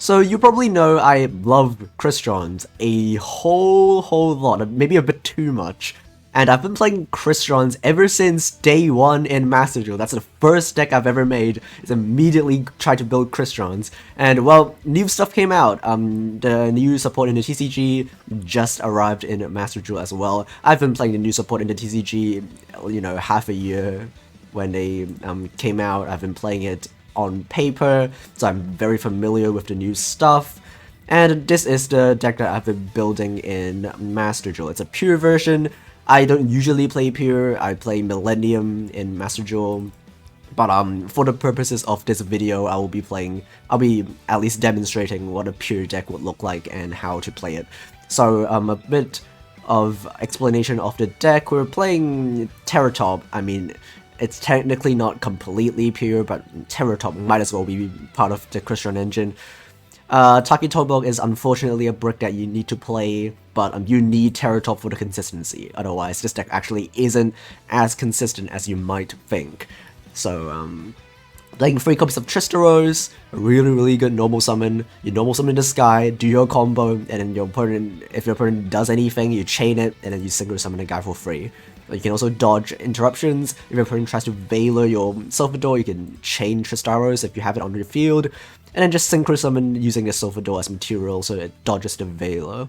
So you probably know I love CRYSTRONs a whole lot, maybe a bit too much. And I've been playing CRYSTRONs ever since day one in Master Duel. That's the first deck I've ever made, is immediately try to build CRYSTRONs. And well, new stuff came out. The new support in the TCG just arrived in Master Duel as well. I've been playing the new support in the TCG, you know, half a year when they came out. I've been playing it on paper, so I'm very familiar with the new stuff. And this is the deck that I've been building in Master Duel. It's a pure version. I don't usually play pure, I play Millennium in Master Duel, but for the purposes of this video, I'll be at least demonstrating what a pure deck would look like and how to play it. So a bit of explanation of the deck. We're playing Terratop. I mean, it's technically not completely pure, but Terratop might as well be part of the CRYSTRON engine. Takitobok is unfortunately a brick that you need to play, but you need Terratop for the consistency, otherwise this deck actually isn't as consistent as you might think. So, playing 3 copies of Tristaros, a really good normal summon. You normal summon the sky, do your combo, and then your opponent, if your opponent does anything, you chain it, and then you synchro summon the guy for free. You can also dodge interruptions. If your opponent tries to Veiler your Silphidor, you can chain Tristaros if you have it on your field, and then just synchro summon using a Silphidor as material so it dodges the Veiler.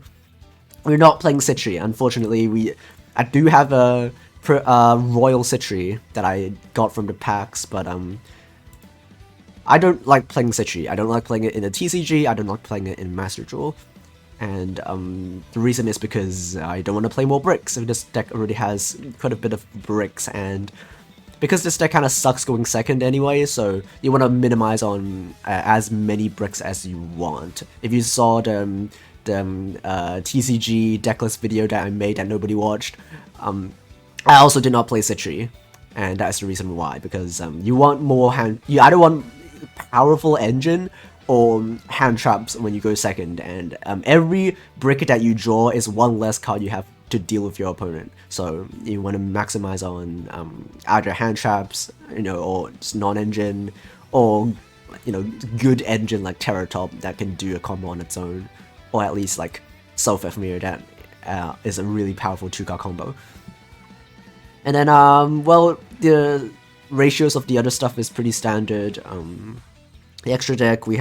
We're not playing Citri, unfortunately. I do have a Royal Citri that I got from the packs, but I don't like playing Citri. I don't like playing it in a TCG, I don't like playing it in Master Duel. And the reason is because I don't want to play more bricks. This deck already has quite a bit of bricks, and because this deck kind of sucks going second anyway, so you want to minimize on as many bricks as you want. If you saw the TCG decklist video that I made that nobody watched, I also did not play Citri, and that's the reason why, because you want more you either want powerful engine or hand traps when you go second, and every brick that you draw is one less card you have to deal with your opponent. So you want to maximize on either hand traps, you know, or just non-engine, or you know, good engine like Terratop that can do a combo on its own, or at least like Self-Ephemer that is a really powerful 2-card combo. And then well, the ratios of the other stuff is pretty standard. The extra deck we're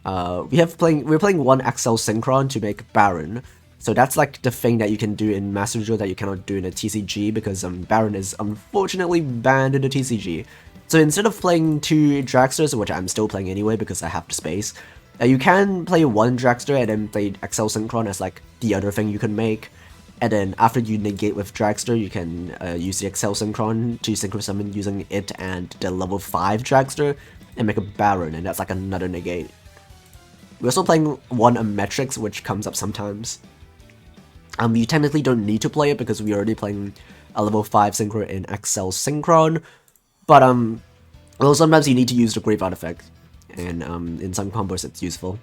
playing 1 Accel Synchron to make Baron. So that's like the thing that you can do in Master Duel that you cannot do in a TCG, because Baron is unfortunately banned in the TCG. So instead of playing 2 Dragsters, which I'm still playing anyway because I have the space, you can play 1 Dragster and then play Accel Synchron as like the other thing you can make. And then after you negate with Dragster, you can use the Accel Synchron to synchro summon using it and the level 5 Dragster and make a Baron, and that's like another negate. We're also playing 1 Ametrix, which comes up sometimes. You technically don't need to play it because we're already playing a level 5 synchro in Accel Synchron, but well, sometimes you need to use the Grave Artifact, and in some combos it's useful.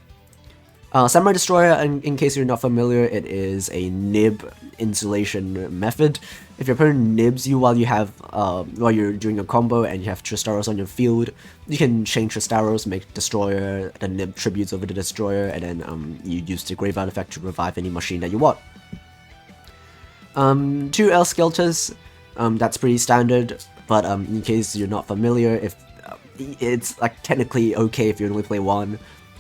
Samurai Destroyer, in case you're not familiar, it is a nib insulation method. If your opponent nibs you while you're doing a combo and you have Tristaros on your field, you can chain Tristaros, make Destroyer, then nib tributes over the Destroyer, and then you use the Grave Artifact to revive any machine that you want. 2 El Skelters, that's pretty standard, but in case you're not familiar, if it's like technically okay if you only play 1.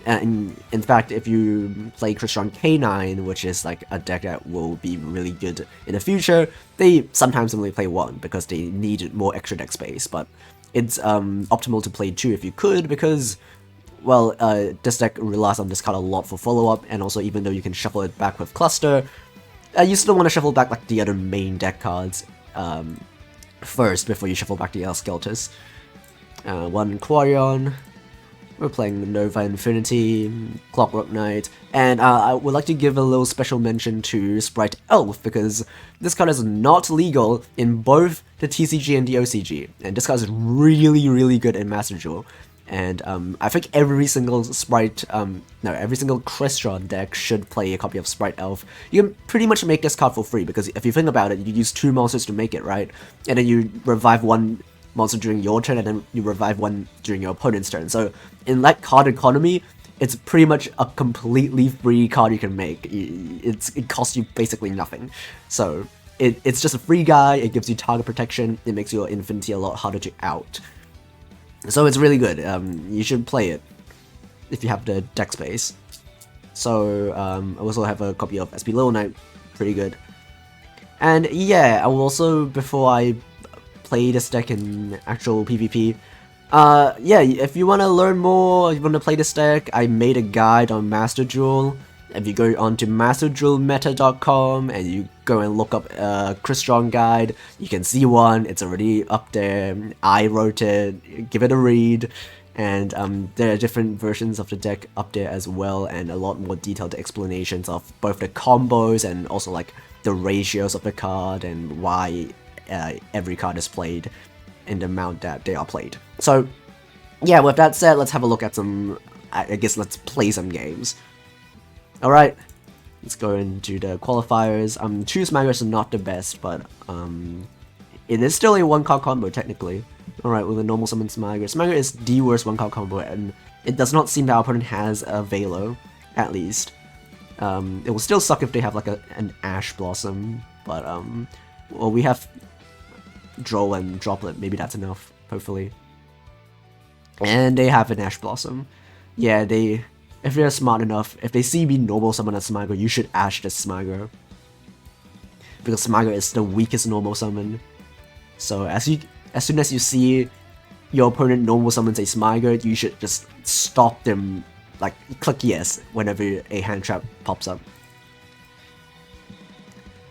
And in fact, if you play CRYSTRON K9, which is like a deck that will be really good in the future, they sometimes only play 1 because they need more extra deck space, but it's optimal to play 2 if you could, because, well, this deck relies on this card a lot for follow-up, and also even though you can shuffle it back with Cluster, you still want to shuffle back like the other main deck cards first before you shuffle back the El Skelters. 1 Quarion. We're playing Nova Infinity, Clockwork Knight, and I would like to give a little special mention to Sprite Elf, because this card is not legal in both the TCG and the OCG, and this card is really good in Master Duel. And I think every single CRYSTRON deck should play a copy of Sprite Elf. You can pretty much make this card for free, because if you think about it, you use 2 monsters to make it, right? And then you revive 1 monster during your turn, and then you revive 1 during your opponent's turn. So in like card economy, it's pretty much a completely free card you can make. It costs you basically nothing. So it's just a free guy, it gives you target protection, it makes your Infinity a lot harder to out. So it's really good, you should play it if you have the deck space. So I also have a copy of SP Little Knight, pretty good. And yeah, I will also, before I play this deck in actual PvP, yeah, if you want to learn more, if you want to play this deck, I made a guide on Master Duel. If you go onto masterduelmeta.com and you go and look up a CRYSTRON guide, you can see one, it's already up there, I wrote it, give it a read, and there are different versions of the deck up there as well, and a lot more detailed explanations of both the combos and also like the ratios of the card and why every card is played in the amount that they are played. So yeah, with that said, let's have a look at some, I guess let's play some games. Alright, let's go into the qualifiers. Choose Smagger is not the best, but it is still a one-card combo technically. Alright, with a normal summon Smagger. Smagger is the worst one-card combo, and it does not seem that our opponent has a Velo, at least. It will still suck if they have like an Ash Blossom, but well, we have Droll and Droplet, maybe that's enough, hopefully. And they have an Ash Blossom. Yeah, if they're smart enough, if they see me normal summon a Smagger, you should Ash this Smagger. Because Smagger is the weakest normal summon. So as soon as you see your opponent normal summons a Smagger, you should just stop them, like click yes whenever a hand trap pops up.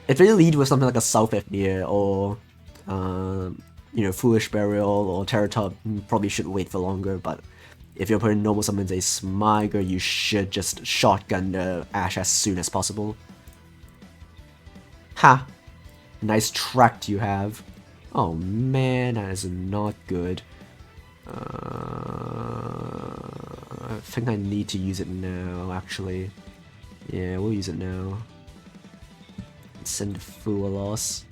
If they lead with something like a South-Ifnir or you know, Foolish Burial or Terratop, you probably should wait for longer, but if your opponent normal summons a Smagger, you should just shotgun the Ash as soon as possible. Ha! Nice tract you have. Oh man, that is not good. I think I need to use it now, actually. Yeah, we'll use it now. Send Fu a loss.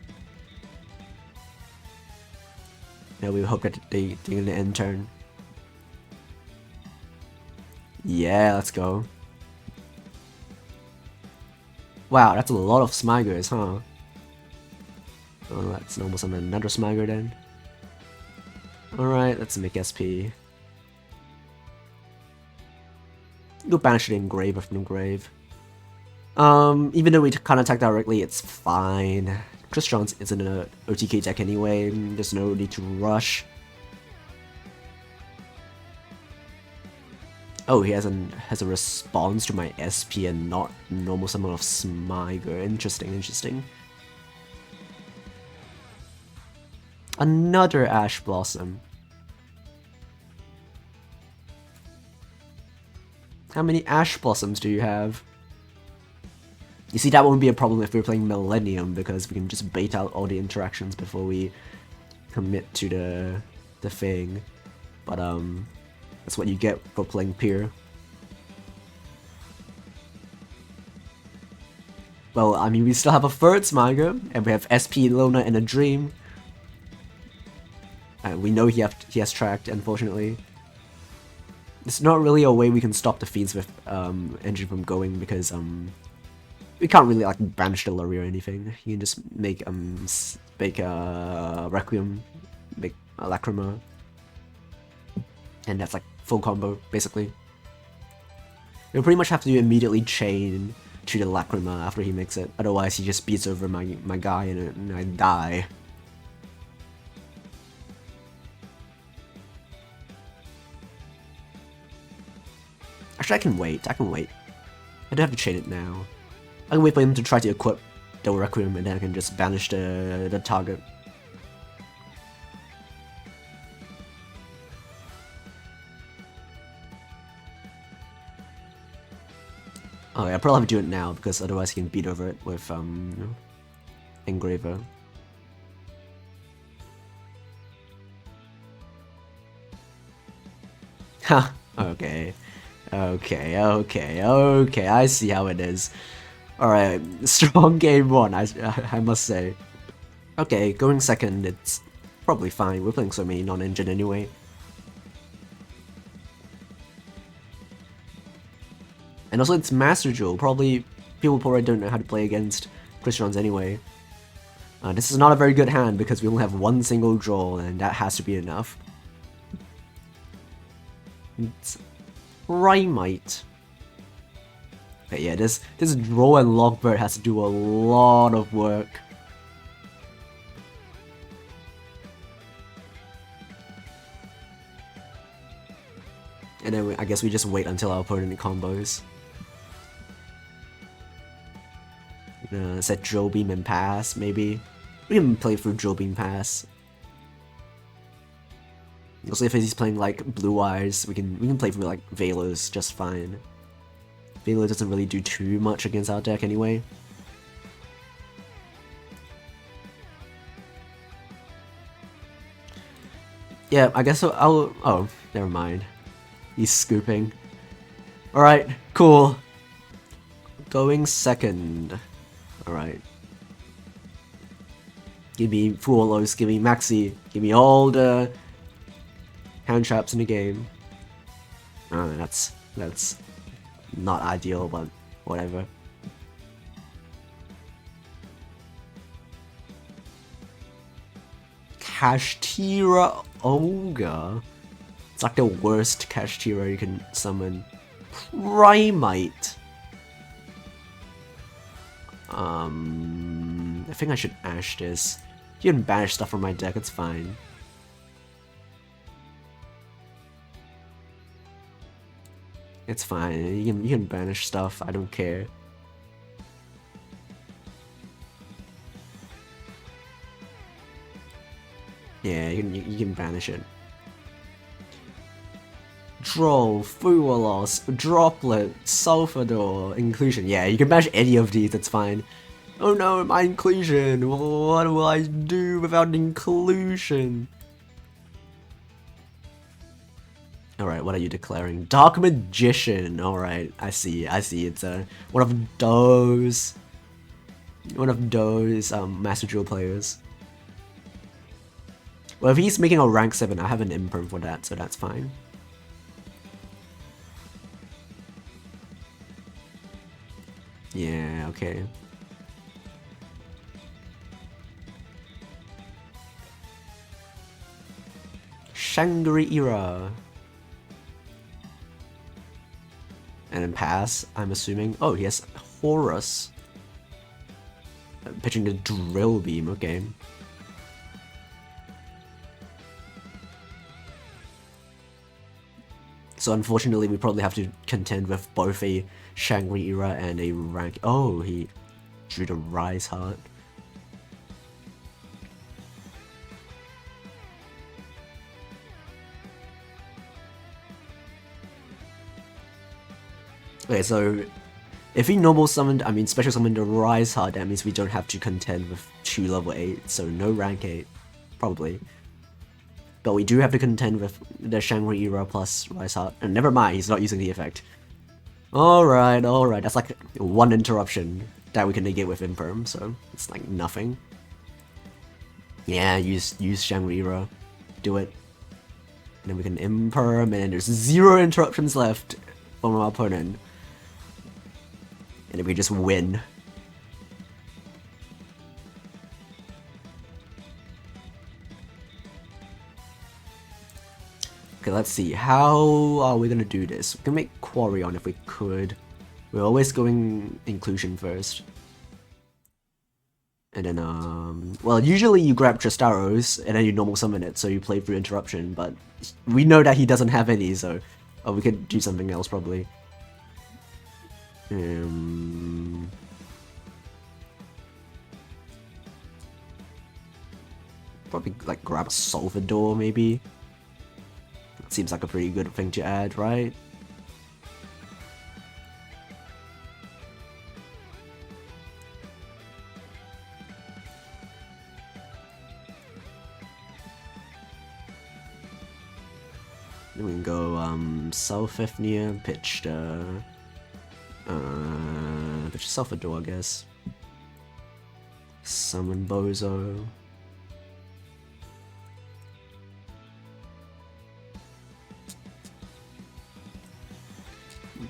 Yeah, we hope that they're gonna end turn. Yeah, let's go. Wow, that's a lot of Smaggers, huh? Oh, let's normal summon another Smagger then. Alright, let's make SP. Go banish it in Grave of Grave. Even though we can't attack directly, it's fine. CRYSTRON isn't an OTK deck anyway, there's no need to rush. Oh, he has a response to my SP and not normal summon of Smagger. Interesting, interesting. Another Ash Blossom. How many Ash Blossoms do you have? You see, that won't be a problem if we're playing Millennium, because we can just bait out all the interactions before we commit to the thing. But that's what you get for playing Peer. Well, I mean, we still have a third Smagger, and we have SP, Lona, and a Dream. We know he has tracked, unfortunately. There's not really a way we can stop the Fiendsmith engine from going, because we can't really like banish the Lurry or anything. You can just make Requiem, make a Lacrima, and that's like full combo basically. You'll pretty much have to immediately chain to the Lacrima after he makes it, otherwise he just beats over my guy and I die. Actually, I can wait. I don't have to chain it now. I can wait for him to try to equip the Requiem and then I can just banish the target. Oh yeah, I'll probably have to do it now because otherwise he can beat over it with Engraver. Ha! Okay. Okay, I see how it is. Alright, strong game one, I must say. Okay, going second, it's probably fine. We're playing so many non-engine anyway. And also it's Master Duel, people probably don't know how to play against Crystrons anyway. This is not a very good hand because we only have one single draw, and that has to be enough. It's Rymite. Okay, yeah, this draw and Lockbird has to do a lot of work. And then I guess we just wait until our opponent combos. Set Drill Beam and Pass, maybe. We can play through Drill Beam Pass. Also, if he's playing like Blue Eyes, we can play through like Velos just fine. Velo doesn't really do too much against our deck anyway. Yeah, I guess I'll... Oh, never mind. He's scooping. Alright, cool. Going second. Alright. Give me full lows, give me maxi, give me all the hand traps in the game. That's not ideal, but whatever. Kashtira Ogre. It's like the worst Kashtira you can summon. Rymite. I think I should Ash this. You can banish stuff from my deck, it's fine. It's fine, you can banish stuff, I don't care. Yeah, you can banish it. Droll, Fuelos, Droplet, Sulfador, Inclusion. Yeah, you can banish any of these, that's fine. Oh no, my Inclusion! What will I do without Inclusion? Alright, what are you declaring? Dark Magician! Alright, I see, it's one of those Master Duel players. Well, if he's making a rank 7, I have an imperm for that, so that's fine. Yeah, okay. Shangri-Ira. And then pass, I'm assuming. Oh, he has Horus. Pitching the Drill Beam, okay. So unfortunately, we probably have to contend with both a Shangri-Ira and a rank. Oh, he drew the Rise Heart. Okay, so if he normal summoned, special summoned the Rise Heart, that means we don't have to contend with 2 level 8, so no rank 8, probably. But we do have to contend with the Shangri-Ira plus Rise Heart. And never mind, he's not using the effect. Alright, that's like 1 interruption that we can negate with Imperm, so it's like nothing. Yeah, use Shangri-Ira. Do it. And then we can Imperm, and then there's 0 interruptions left from our opponent. And then we just win. Okay, let's see. How are we gonna do this? We can make Quarry on if we could. We're always going Inclusion first. And then, well, usually you grab Tristaros and then you normal summon it, so you play through Interruption, but we know that he doesn't have any, so we could do something else probably. Probably like grab a Salvador maybe. That seems like a pretty good thing to add, right? Then we can go South-Ethnia, pitch Salvador, I guess. Summon Bozo.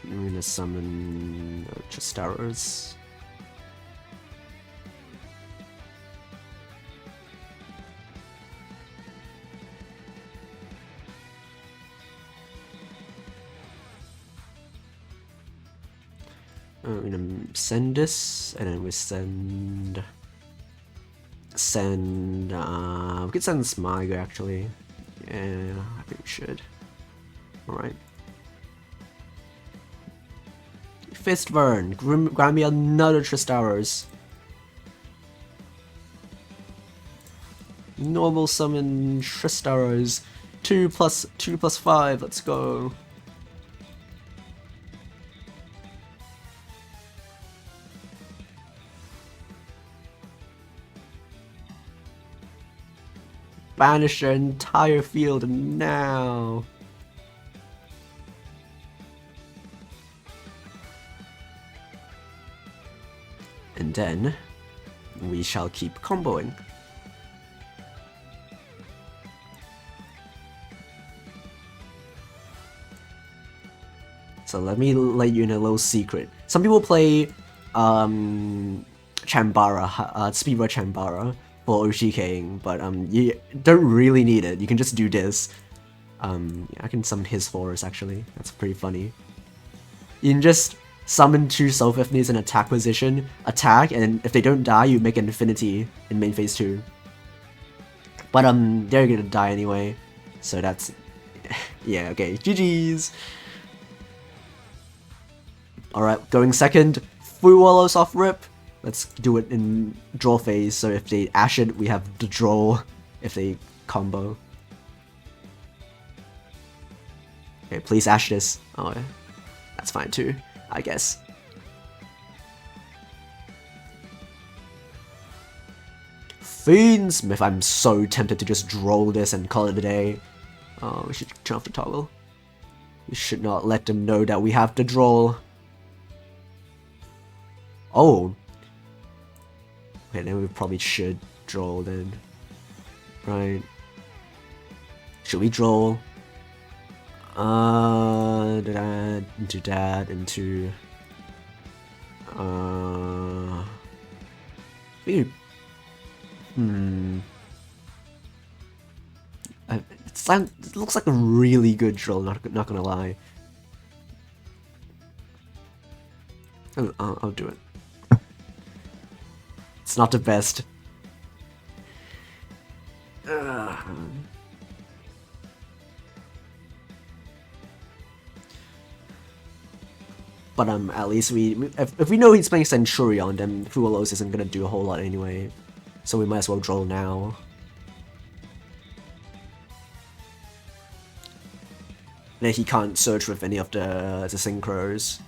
I'm gonna summon Chistaros. I'm gonna send this, and then we send. We could send Smiger actually. Yeah, I think we should. Alright. Fistburn, grab me another Tristaros. Normal summon Tristaros. 2+5, let's go. Banish their entire field now. And then we shall keep comboing. So let me let you in a little secret. Some people play Chambara, Speedrun Chambara for OGKing, but you don't really need it. You can just do this. I can summon his forest actually. That's pretty funny. You can just summon 2 Soulfifths in attack position, attack, and if they don't die, you make an infinity in main phase 2. But they're gonna die anyway, so that's yeah, okay, GG's. Alright, going second, Fuwalos off rip. Let's do it in draw phase, so if they ash it, we have the draw if they combo. Okay, please ash this. Oh, that's fine too, I guess. Fiendsmith, I'm so tempted to just draw this and call it a day. Oh, we should turn off the toggle. We should not let them know that we have to draw. Oh. Okay, then we probably should draw then. Right. Should we draw? That, into that, into... It looks like a really good draw, not gonna lie. I'll do it. It's not the best. But at least if we know he's playing Centur-Ion, then Fuwalos isn't gonna do a whole lot anyway. So we might as well draw now. Then he can't search with any of the synchros.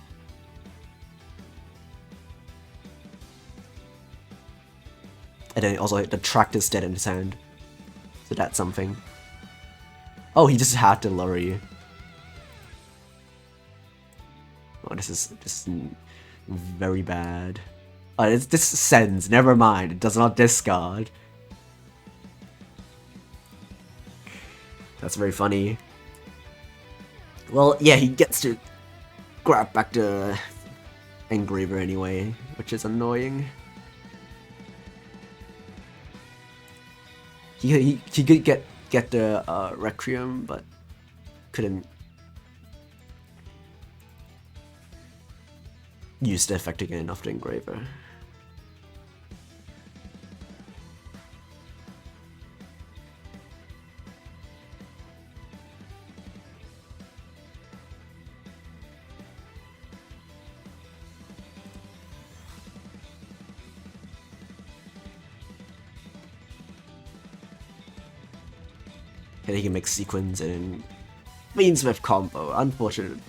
And then also the tract is dead in his hand. So that's something. Oh, he just had to lorry. Oh, this is very bad. Oh, this sends, never mind. It does not discard. That's very funny. Well, yeah, he gets to grab back the Engraver anyway, which is annoying. He could get the Requiem, but couldn't use the effect again of the Engraver. And he can make sequence and Fiendsmith combo. Unfortunate.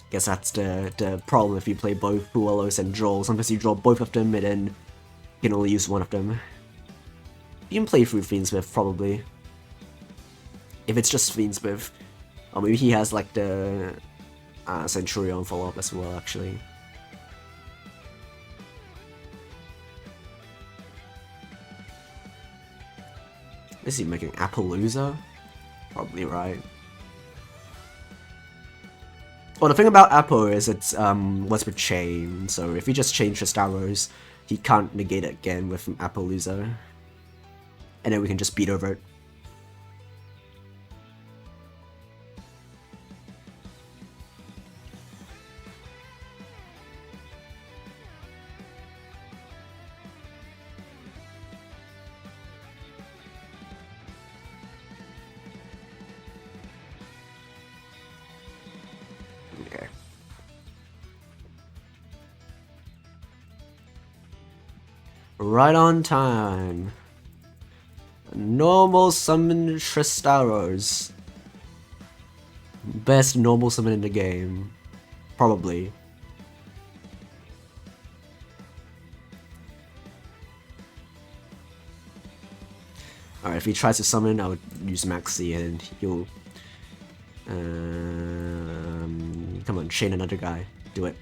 Guess that's the problem if you play both Fuwalos and Joel. Sometimes you draw both of them and then you can only use one of them. You can play through Fiendsmith, probably. If it's just Fiendsmith. Or maybe he has like the Centur-Ion follow-up as well, actually. Is he making Appaloosa? Probably right. Well, the thing about Apple is it's what's with chain, so if you just change his arrows, he can't negate it again with Appaloosa. And then we can just beat over it. Okay. Right on time. Normal summon Tristaros. Best normal summon in the game. Probably. Alright, if he tries to summon, I would use Maxi and he'll... come on, chain another guy. Do it.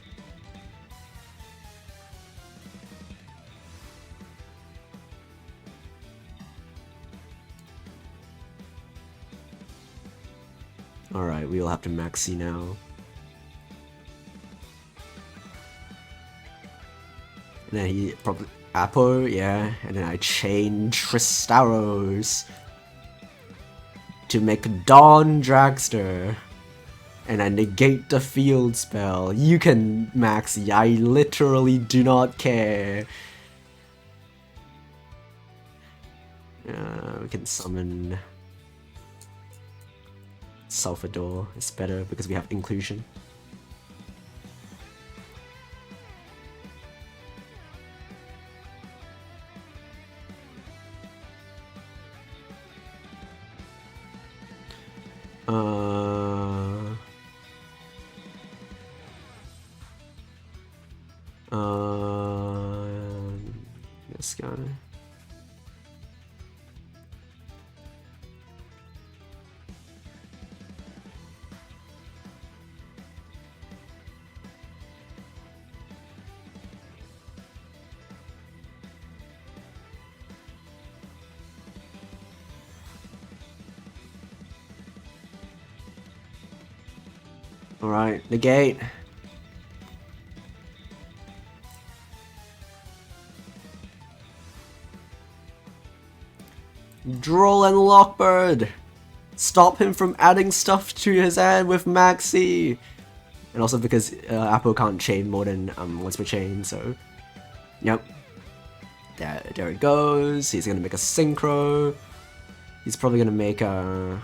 Alright, we will have to Maxi now. And then he probably... Apple, yeah. And then I chain Tristaros to make Dawn Dragster. And I negate the field spell. You can Maxi, I literally do not care. We can summon... Salvador. It's better because we have inclusion. This guy. Alright, negate. Droll and Lockbird! Stop him from adding stuff to his hand with Maxi! And also because Apple can't chain more than once per chain, so... Yep. There it goes. He's gonna make a Synchro. He's probably gonna make a...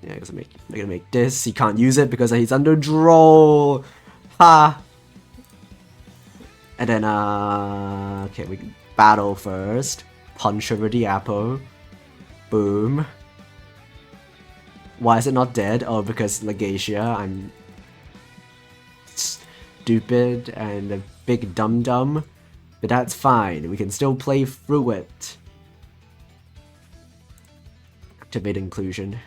Yeah, they're gonna make this. He can't use it because he's under Droll. Ha! And then, okay, we can battle first. Punch over the apple. Boom. Why is it not dead? Oh, because Legacia, I'm stupid and a big dum-dum. But that's fine, we can still play through it. Activate inclusion.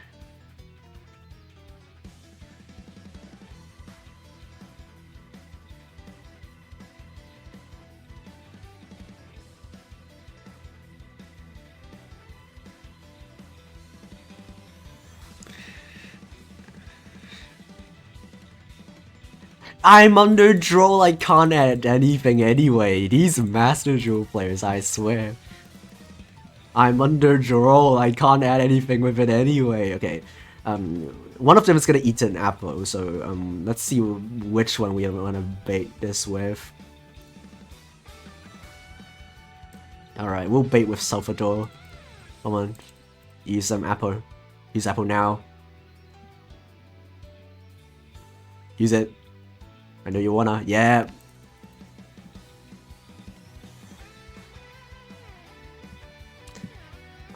I'm under Droll, I can't add anything anyway. These Master Duel players, I swear. I'm under Droll, I can't add anything with it anyway. Okay, one of them is gonna eat an apple, so let's see which one we wanna bait this with. Alright, we'll bait with Salvador. Come on, use some apple. Use apple now. Use it. I know you wanna, yeah.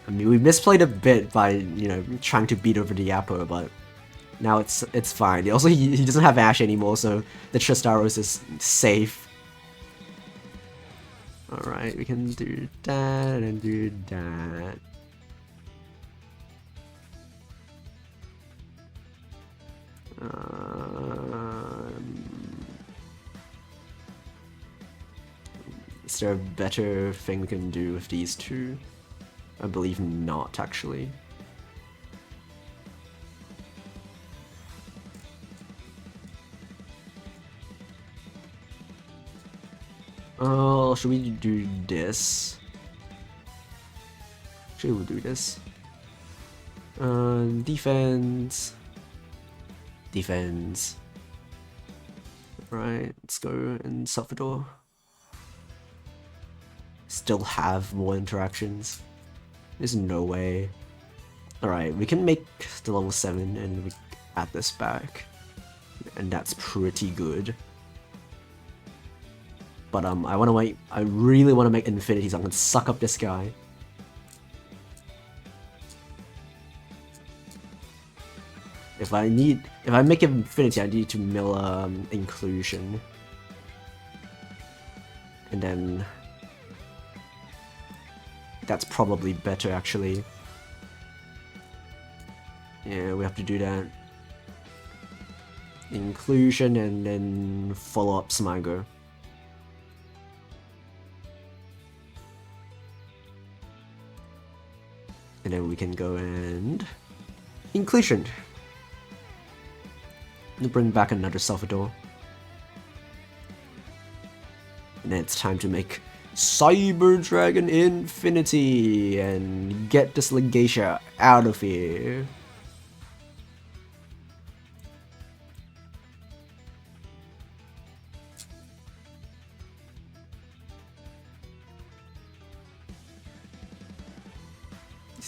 I mean, we misplayed a bit by, you know, trying to beat over the apple, but now it's fine. Also, he doesn't have Ash anymore, so the Tristaros is safe. Alright, we can do that and do that. Is there a better thing we can do with these two? I believe not, actually. Oh, should we do this? Actually, we'll do this. Defense. Defense. Right, let's go in Salvador. Still have more interactions. There's no way. Alright, we can make the level 7 and we add this back. And that's pretty good. But I really wanna make Infinity so I can suck up this guy. If I make Infinity, I need to mill Inclusion. And then that's probably better, actually. Yeah, we have to do that. Inclusion and then follow up Smigo. And then we can go and Inclusion. And bring back another Salvador. And then it's time to make Cyber Dragon Infinity and get this Legatia out of here.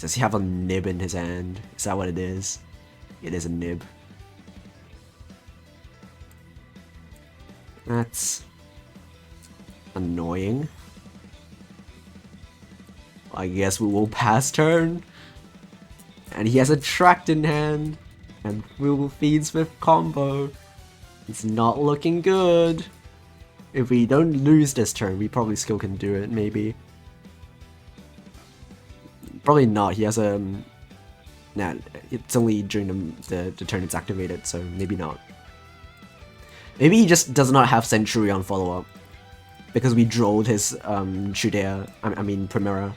Does he have a nib in his hand? Is that what it is? It is a nib. That's annoying. I guess we will pass turn. And he has a Tract in hand. And we will Fiendsmith combo. It's not looking good. If we don't lose this turn, we probably still can do it, maybe. Probably not. He has a... Nah, it's only during the turn it's activated, so maybe not. Maybe he just does not have Centur-Ion follow-up. Because we drawed his Chudea, I mean Primera.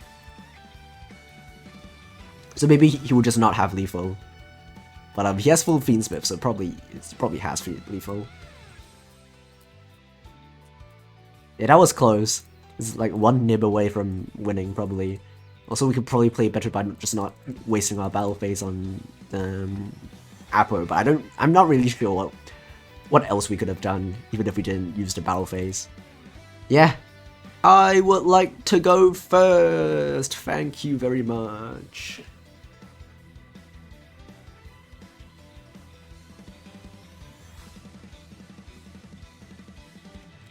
So maybe he will just not have lethal. But he has full Fiendsmith, so probably has lethal. Yeah, that was close. It's like one nib away from winning, probably. Also, we could probably play better by just not wasting our battle phase on Apo, but I'm not really sure what else we could have done, even if we didn't use the battle phase. Yeah, I would like to go first. Thank you very much.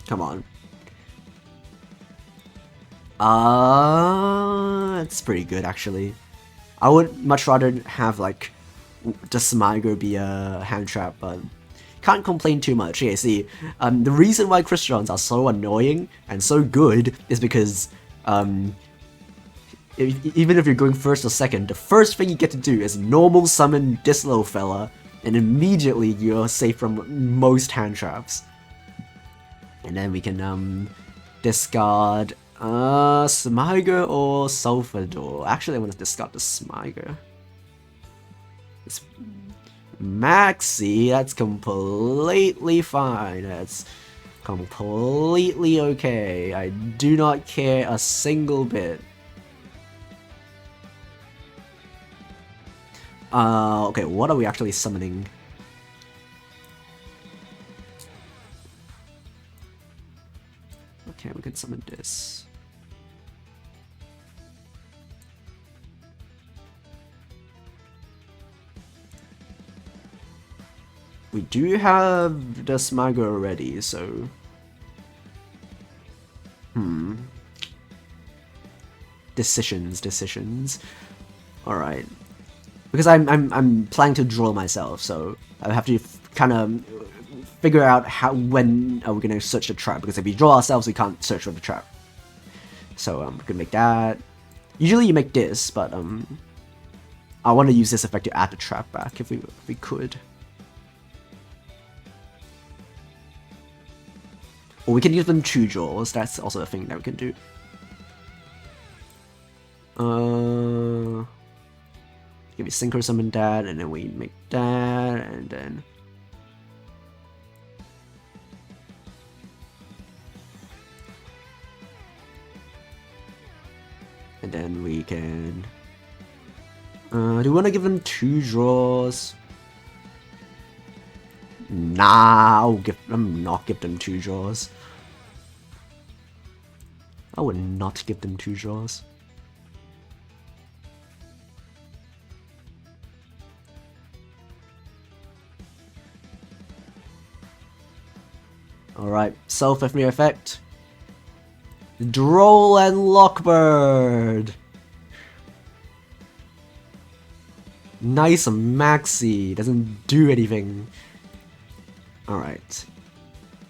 Come on. It's pretty good, actually. I would much rather have, like, the Smigo be a hand trap, but can't complain too much. Okay, see, the reason why CRYSTRONs are so annoying and so good is because, even if you're going first or second, the first thing you get to do is normal summon this little fella, and immediately you're safe from most hand traps. And then we can, discard Smigo or Salvador. Actually, I want to discard the Smigo. It's Maxi, that's completely fine. That's completely okay. I do not care a single bit. Okay, what are we actually summoning? Okay, we can summon this. We do have the Smigo already, so... Decisions. Alright. Because I'm planning to draw myself, so I have to kind of figure out when are we going to search the trap, because if we draw ourselves, we can't search for the trap. So we could make that. Usually you make this, but I want to use this effect to add the trap back if we could. Or we can give them 2 draws. That's also a thing that we can do. Give me Synchro Summon that, and then we make that, and then. And then we can. Do we want to give them 2 draws? Nah, I'm not give them 2 draws. I would not give them 2 draws. Alright, self-FME effect. Droll and Lockbird! Nice maxi, doesn't do anything. Alright.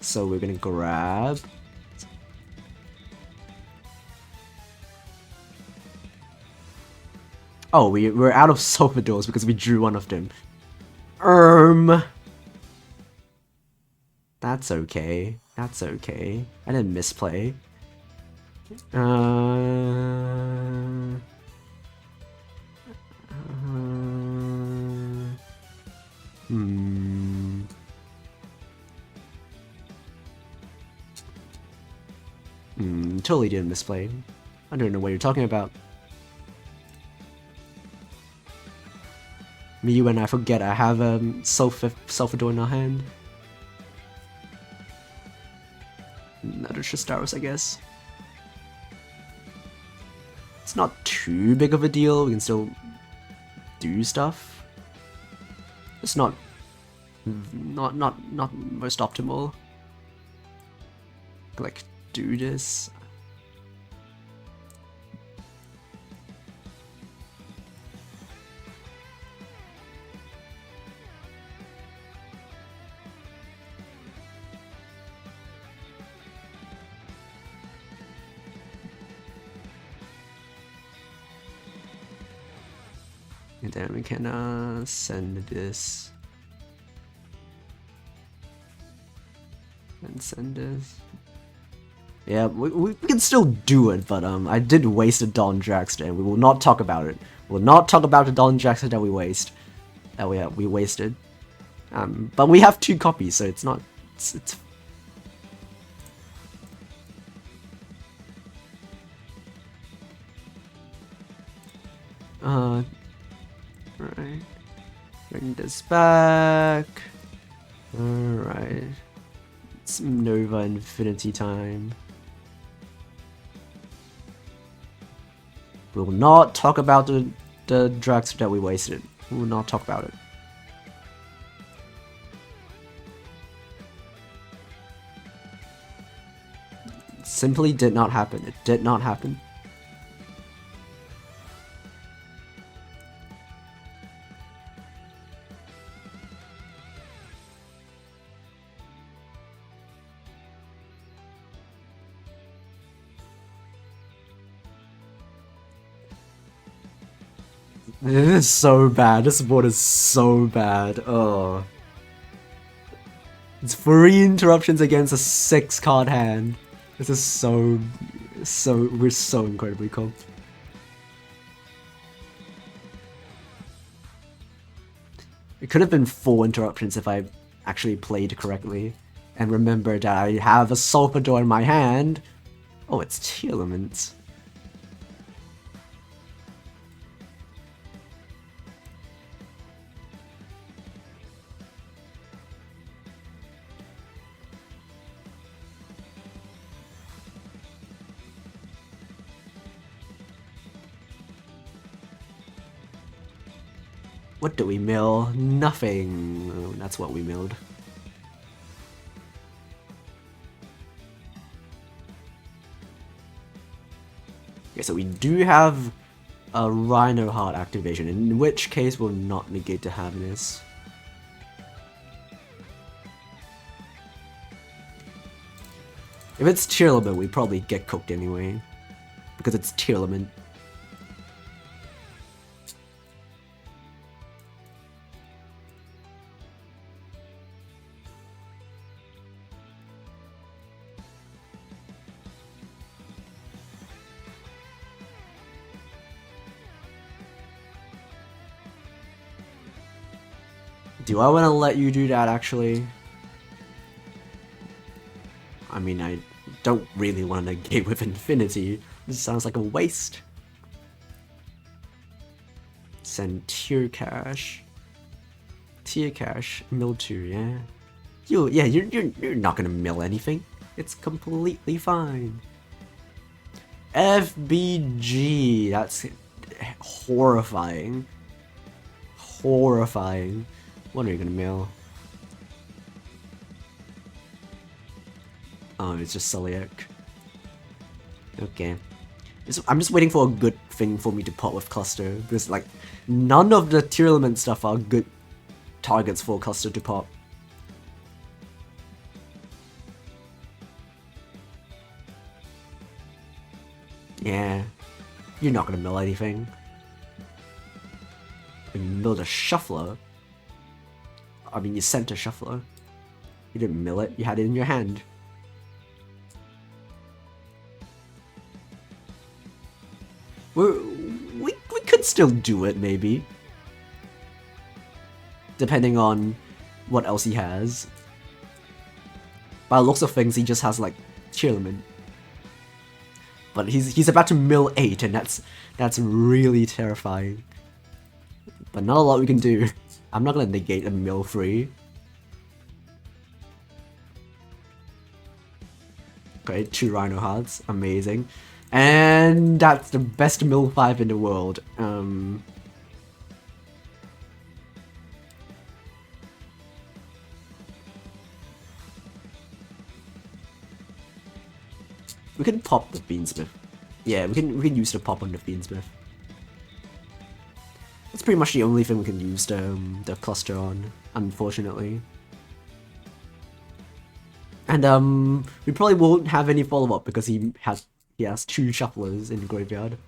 So we're gonna grab. Oh, we're out of Sulfur Duels because we drew one of them. That's okay. That's okay. I didn't misplay. Totally didn't misplay. I don't know what you're talking about. Me when I forget I have Sulfur in our hand. Another Shastaros, I guess. It's not too big of a deal. We can still do stuff. It's not most optimal. Like do this. And then we can send this and send this. Yeah, we can still do it, but I did waste a Dawn Dragster, and we will not talk about it. We'll not talk about the Dawn Dragster that we we wasted. But we have 2 copies, so it's not. It's Alright. Bring this back. Alright. It's Nova Infinity time. We will not talk about the Dragster that we wasted. We will not talk about it. It simply did not happen. It did not happen. This is so bad. This board is so bad. Oh. It's 3 interruptions against a 6-card hand. This is we're so incredibly cool. It could have been 4 interruptions if I actually played correctly. And remembered that I have a Sulfur Door in my hand. Oh, it's Tearlaments. What do we mill? Nothing. Oh, that's what we milled. Okay, so we do have a Rhino Heart activation, in which case we'll not negate the happiness. If it's Tearlaments, we probably get cooked anyway. because it's Tearlament. Do I want to let you do that, actually? I mean, I don't really want to negate with Infinity. This sounds like a waste. Send Tier Cash. Tier Cash, mill 2, yeah? You're not gonna mill anything. It's completely fine. FBG, that's horrifying. Horrifying. What are you gonna mill? Oh, it's just Celiac. Okay. I'm just waiting for a good thing for me to pop with Cluster, because like, none of the Tearlament stuff are good targets for Cluster to pop. Yeah. You're not gonna mill anything. You milled a Shuffler. I mean, you sent a Shuffler. You didn't mill it, you had it in your hand. We could still do it, maybe. Depending on what else he has. By the looks of things, he just has, like, Tearlament. But he's about to mill 8, and that's really terrifying. But not a lot we can do. I'm not gonna negate a mill 3. Okay, 2 Rhino Hearts, amazing. And that's the best mill 5 in the world. We can pop the Fiendsmith. Yeah, we can use the pop on the Fiendsmith. That's pretty much the only thing we can use the cluster on, unfortunately. And we probably won't have any follow-up because he has 2 shufflers in the graveyard.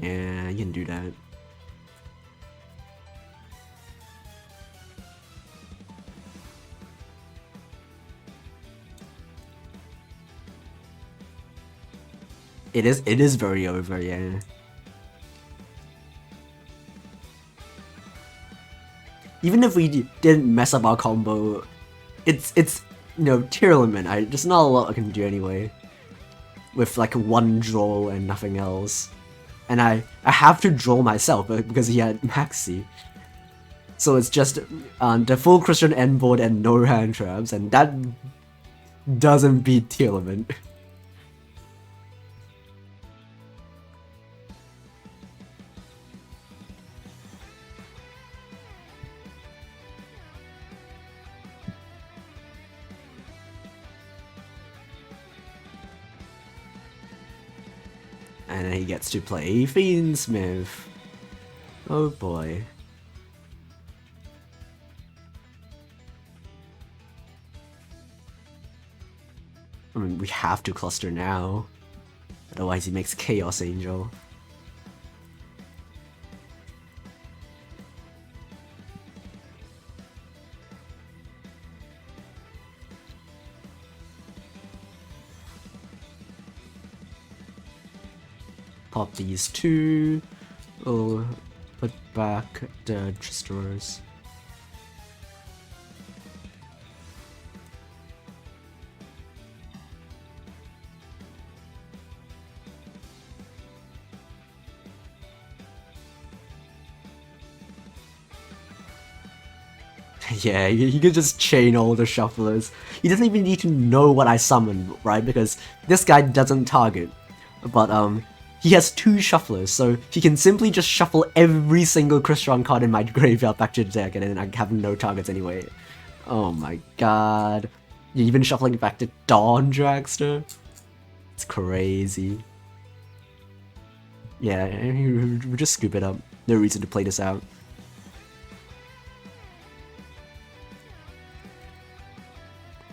Yeah, you can do that. It is very over, yeah. Even if we didn't mess up our combo, it's you know, Tearlament. There's not a lot I can do anyway. With like 1 draw and nothing else. And I have to draw myself because he had Maxi. So it's just the full CRYSTRON end board and no hand traps, and that doesn't beat Tearlament. And then he gets to play Fiendsmith. Oh boy. I mean, we have to cluster now. Otherwise he makes Chaos Angel. Pop these 2. We'll put back the Destroyers. Yeah, you can just chain all the shufflers. He doesn't even need to know what I summon, right? Because this guy doesn't target. But he has 2 shufflers, so he can simply just shuffle every single CRYSTRON card in my graveyard back to the deck, and then I have no targets anyway. Oh my god. You're even shuffling back to Dawn Dragster? It's crazy. Yeah, we just scoop it up. No reason to play this out.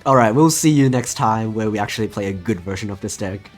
Alright, we'll see you next time where we actually play a good version of this deck.